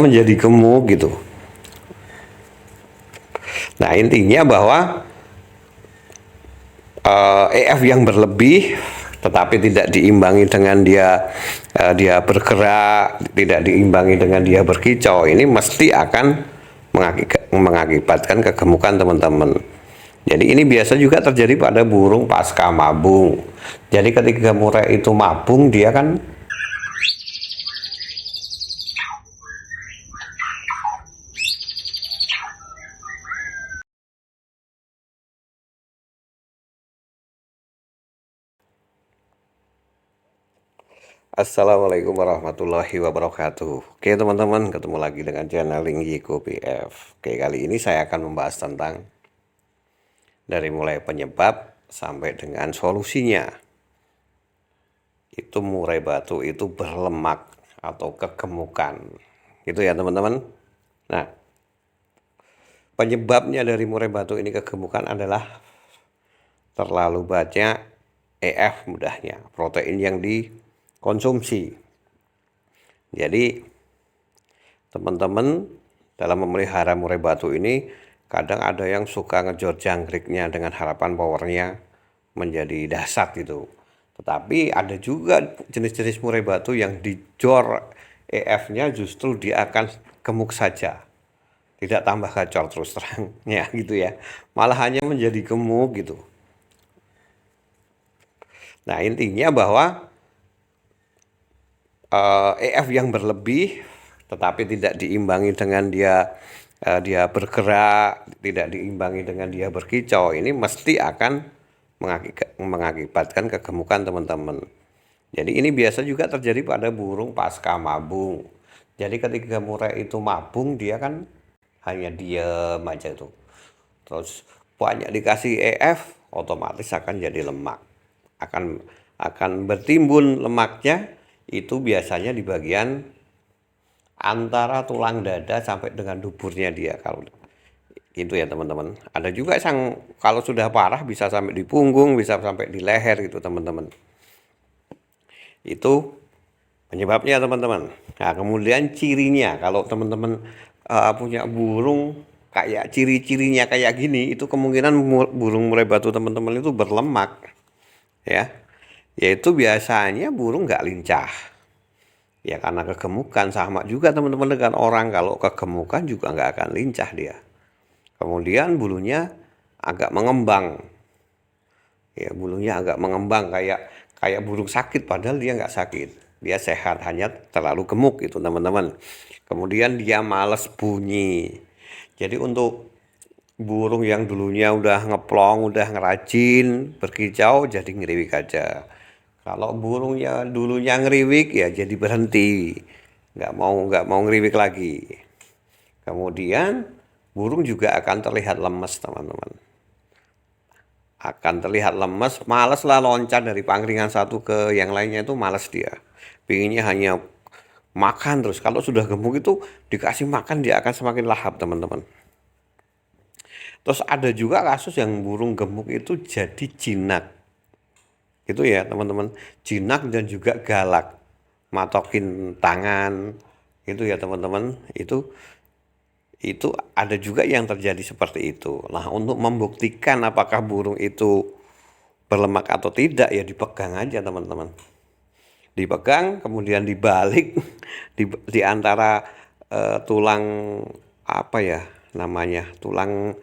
menjadi gemuk gitu. Nah, intinya bahwa EF yang berlebih tetapi tidak diimbangi dengan dia bergerak, tidak diimbangi dengan dia berkicau, ini mesti akan mengakibatkan kegemukan teman-teman. Jadi ini biasa juga terjadi pada burung pasca mabung. Jadi ketika murai itu mabung, dia kan Assalamualaikum warahmatullahi wabarakatuh. Oke teman-teman, ketemu lagi dengan channeling Yiko PF. Oke, kali ini saya akan membahas tentang dari mulai penyebab sampai dengan solusinya. Itu murai batu itu berlemak atau kegemukan. Gitu ya teman-teman. Nah, penyebabnya dari murai batu ini kegemukan adalah terlalu banyak EF, mudahnya protein yang dikonsumsi. Jadi teman-teman dalam memelihara murai batu ini kadang ada yang suka ngejor jangkriknya dengan harapan powernya menjadi dahsyat gitu. Tetapi ada juga jenis-jenis murai batu yang dijor EF-nya justru dia akan gemuk saja, tidak tambah gacor terus terangnya gitu ya, malah hanya menjadi gemuk gitu. Nah, intinya bahwa EF yang berlebih tetapi tidak diimbangi dengan dia bergerak, tidak diimbangi dengan dia berkicau, ini mesti akan mengakibatkan kegemukan teman-teman. Jadi ini biasa juga terjadi pada burung pasca mabung. Jadi ketika murai itu mabung, dia kan hanya diem aja tuh. Terus banyak dikasih EF, otomatis akan jadi lemak. Akan bertimbun lemaknya itu biasanya di bagian antara tulang dada sampai dengan duburnya dia, kalau itu ya teman-teman. Ada juga yang kalau sudah parah bisa sampai di punggung, bisa sampai di leher gitu teman-teman. Itu penyebabnya teman-teman. Nah, kemudian cirinya, kalau teman-teman punya burung kayak ciri-cirinya kayak gini, itu kemungkinan burung murai batu teman-teman itu berlemak ya. Yaitu biasanya burung nggak lincah. Ya karena kegemukan, sama juga teman-teman dengan orang, kalau kegemukan juga nggak akan lincah dia. Kemudian bulunya agak mengembang. Ya, bulunya agak mengembang kayak kayak burung sakit, padahal dia nggak sakit. Dia sehat, hanya terlalu gemuk itu teman-teman. Kemudian dia malas bunyi. Jadi untuk burung yang dulunya udah ngeplong, udah ngerajin, berkicau, jadi ngeriwik aja. Kalau burungnya dulunya ngeriwik ya jadi berhenti, nggak mau ngeriwik lagi. Kemudian burung juga akan terlihat lemes teman-teman. Akan terlihat lemes, males lah loncat dari pangringan satu ke yang lainnya, itu males dia. Pinginnya hanya makan terus. Kalau sudah gemuk itu dikasih makan dia akan semakin lahap teman-teman. Terus ada juga kasus yang burung gemuk itu jadi jinak. Itu ya teman-teman, jinak dan juga galak, matokin tangan, itu ya teman-teman. Itu ada juga yang terjadi seperti itu. Nah, untuk membuktikan apakah burung itu berlemak atau tidak, ya dipegang aja teman-teman. Dipegang kemudian dibalik di antara tulang, apa ya namanya, tulang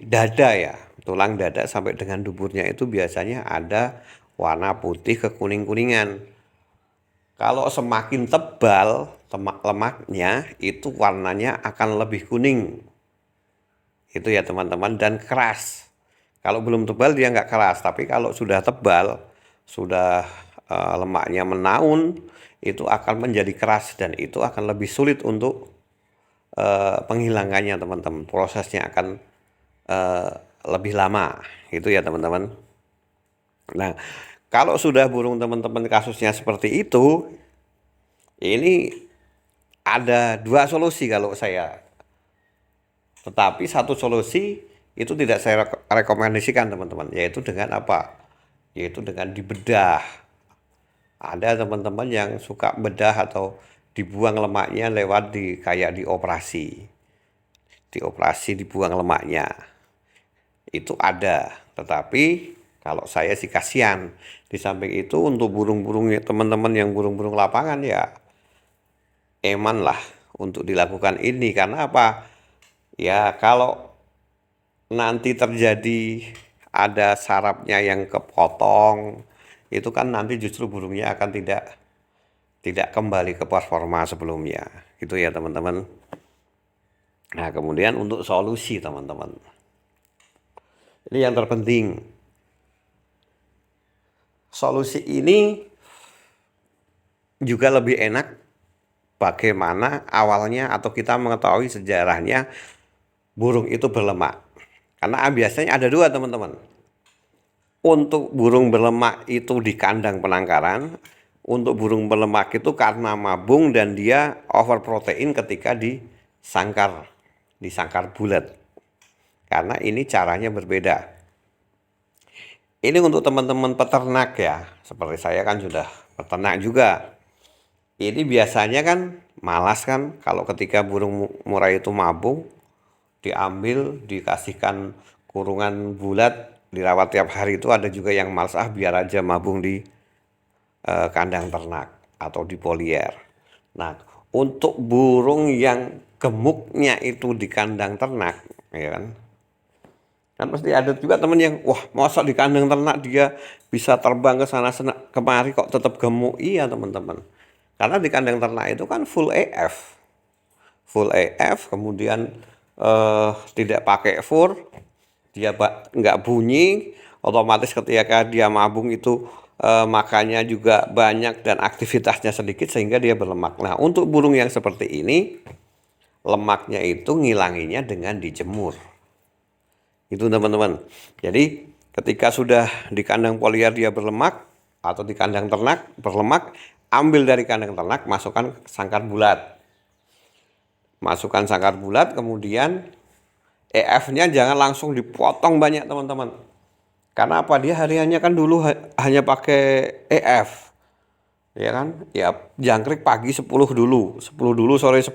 dada ya, tulang dada sampai dengan duburnya itu biasanya ada warna putih kekuning-kuningan. Kalau semakin tebal lemaknya, itu warnanya akan lebih kuning. Itu ya teman-teman, dan keras. Kalau belum tebal dia nggak keras, tapi kalau sudah tebal, sudah lemaknya menaun, itu akan menjadi keras dan itu akan lebih sulit untuk penghilangannya teman-teman. Prosesnya akan lebih lama. Itu ya teman-teman. Nah, kalau sudah burung teman-teman kasusnya seperti itu, ini ada dua solusi kalau saya. Tetapi satu solusi itu tidak saya rekomendasikan teman-teman, yaitu dengan apa? Yaitu dengan dibedah. Ada teman-teman yang suka bedah atau dibuang lemaknya lewat kayak dioperasi dibuang lemaknya. Itu ada, tetapi kalau saya sih kasihan. Di samping itu untuk burung-burung teman-teman yang burung-burung lapangan ya eman lah untuk dilakukan ini. Karena apa? Ya kalau nanti terjadi ada sarafnya yang kepotong, itu kan nanti justru burungnya akan tidak kembali ke performa sebelumnya. Gitu ya teman-teman. Nah, kemudian untuk solusi teman-teman. Ini yang terpenting. Solusi ini juga lebih enak bagaimana awalnya atau kita mengetahui sejarahnya burung itu berlemak. Karena biasanya ada dua teman-teman. Untuk burung berlemak itu di kandang penangkaran, untuk burung berlemak itu karena mabung dan dia overprotein ketika disangkar bulat. Karena ini caranya berbeda. Ini untuk teman-teman peternak ya, seperti saya kan sudah peternak juga. Ini biasanya kan malas kan kalau ketika burung murai itu mabung, diambil, dikasihkan kurungan bulat, dirawat tiap hari. Itu ada juga yang malas, biar aja mabung di kandang ternak atau di polier. Nah, untuk burung yang gemuknya itu di kandang ternak, ya kan pasti ada juga temen yang wah masa di kandang ternak dia bisa terbang ke sana kemari kok tetap gemuk. Iya teman-teman, karena di kandang ternak itu kan full AF, kemudian tidak pakai fur, dia nggak bunyi, otomatis ketika dia mabung itu makannya juga banyak dan aktivitasnya sedikit sehingga dia berlemak. Nah, untuk burung yang seperti ini lemaknya itu ngilanginya dengan dijemur. Itu teman-teman. Jadi ketika sudah di kandang polier dia berlemak atau di kandang ternak berlemak, ambil dari kandang ternak, masukkan sangkar bulat. Masukkan sangkar bulat, kemudian EF-nya jangan langsung dipotong banyak teman-teman. Karena apa? Dia hariannya kan dulu hanya pakai EF. Ya kan? Ya jangkrik pagi 10 dulu, sore 10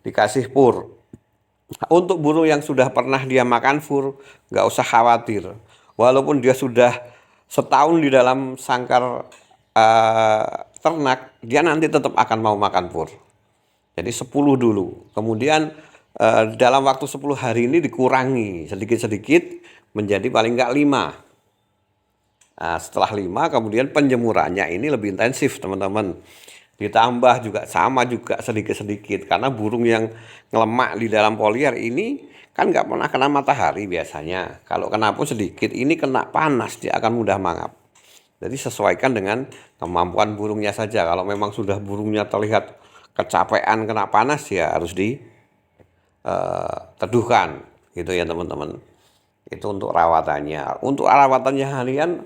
dikasih pur. Untuk burung yang sudah pernah dia makan fur, nggak usah khawatir. Walaupun dia sudah setahun di dalam sangkar ternak, dia nanti tetap akan mau makan fur. Jadi 10 dulu. Kemudian dalam waktu 10 hari ini dikurangi sedikit-sedikit menjadi paling nggak 5. Nah, setelah 5 kemudian penjemurannya ini lebih intensif teman-teman. Ditambah juga sama juga sedikit-sedikit karena burung yang ngelemak di dalam polier ini kan nggak pernah kena matahari biasanya. Kalau kena pun sedikit, ini kena panas dia akan mudah mangap. Jadi sesuaikan dengan kemampuan burungnya saja. Kalau memang sudah burungnya terlihat kecapean kena panas ya harus diteduhkan gitu ya teman-teman. Itu untuk rawatannya. Untuk rawatannya harian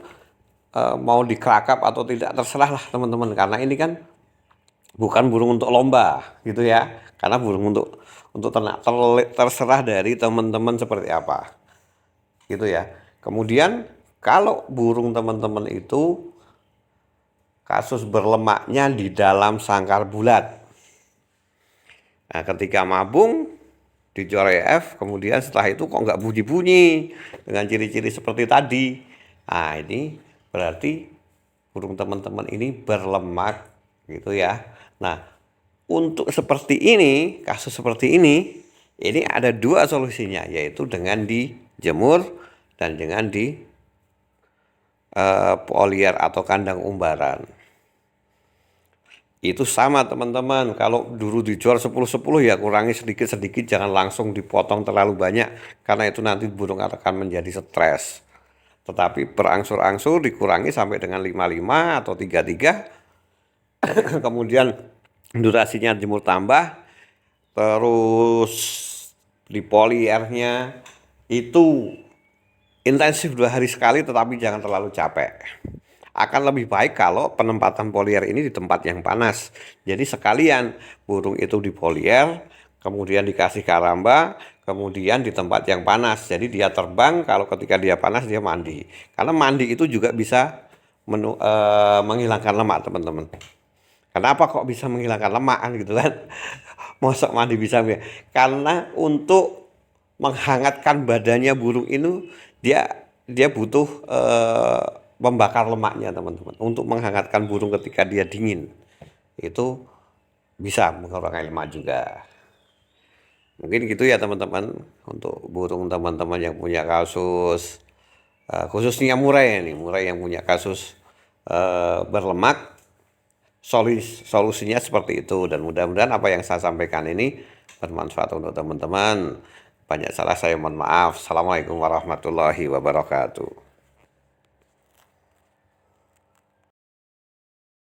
mau dikerakap atau tidak terserah lah teman-teman, karena ini kan bukan burung untuk lomba gitu ya, karena burung untuk ternak. Terserah dari teman-teman seperti apa gitu ya. Kemudian kalau burung teman-teman itu kasus berlemaknya di dalam sangkar bulat, nah ketika mabung dijual EF, kemudian setelah itu kok nggak bunyi-bunyi dengan ciri-ciri seperti tadi, nah ini berarti burung teman-teman ini berlemak gitu ya. Nah, untuk kasus seperti ini ada dua solusinya, yaitu dengan dijemur dan dengan di polier atau kandang umbaran. Itu sama teman-teman, kalau dulu dijual 10-10 ya kurangi sedikit-sedikit, jangan langsung dipotong terlalu banyak, karena itu nanti burung akan menjadi stres. Tetapi berangsur-angsur dikurangi sampai dengan 55 atau 33, kemudian durasinya jemur tambah, terus di poliernya itu intensif 2 hari sekali, tetapi jangan terlalu capek. Akan lebih baik kalau penempatan polier ini di tempat yang panas. Jadi sekalian burung itu di polier, kemudian dikasih karamba, kemudian di tempat yang panas. Jadi dia terbang, kalau ketika dia panas dia mandi. Karena mandi itu juga bisa menghilangkan lemak teman-teman. Kenapa kok bisa menghilangkan lemak kan gitu kan? Mosok mandi bisa karena untuk menghangatkan badannya burung itu dia dia butuh membakar lemaknya teman-teman. Untuk menghangatkan burung ketika dia dingin itu bisa mengurangi lemak juga. Mungkin gitu ya teman-teman untuk burung teman-teman yang punya kasus khususnya murai nih, murai yang punya kasus berlemak. Solusinya seperti itu dan mudah-mudahan apa yang saya sampaikan ini bermanfaat untuk teman-teman. Banyak salah saya mohon maaf. Assalamualaikum warahmatullahi wabarakatuh.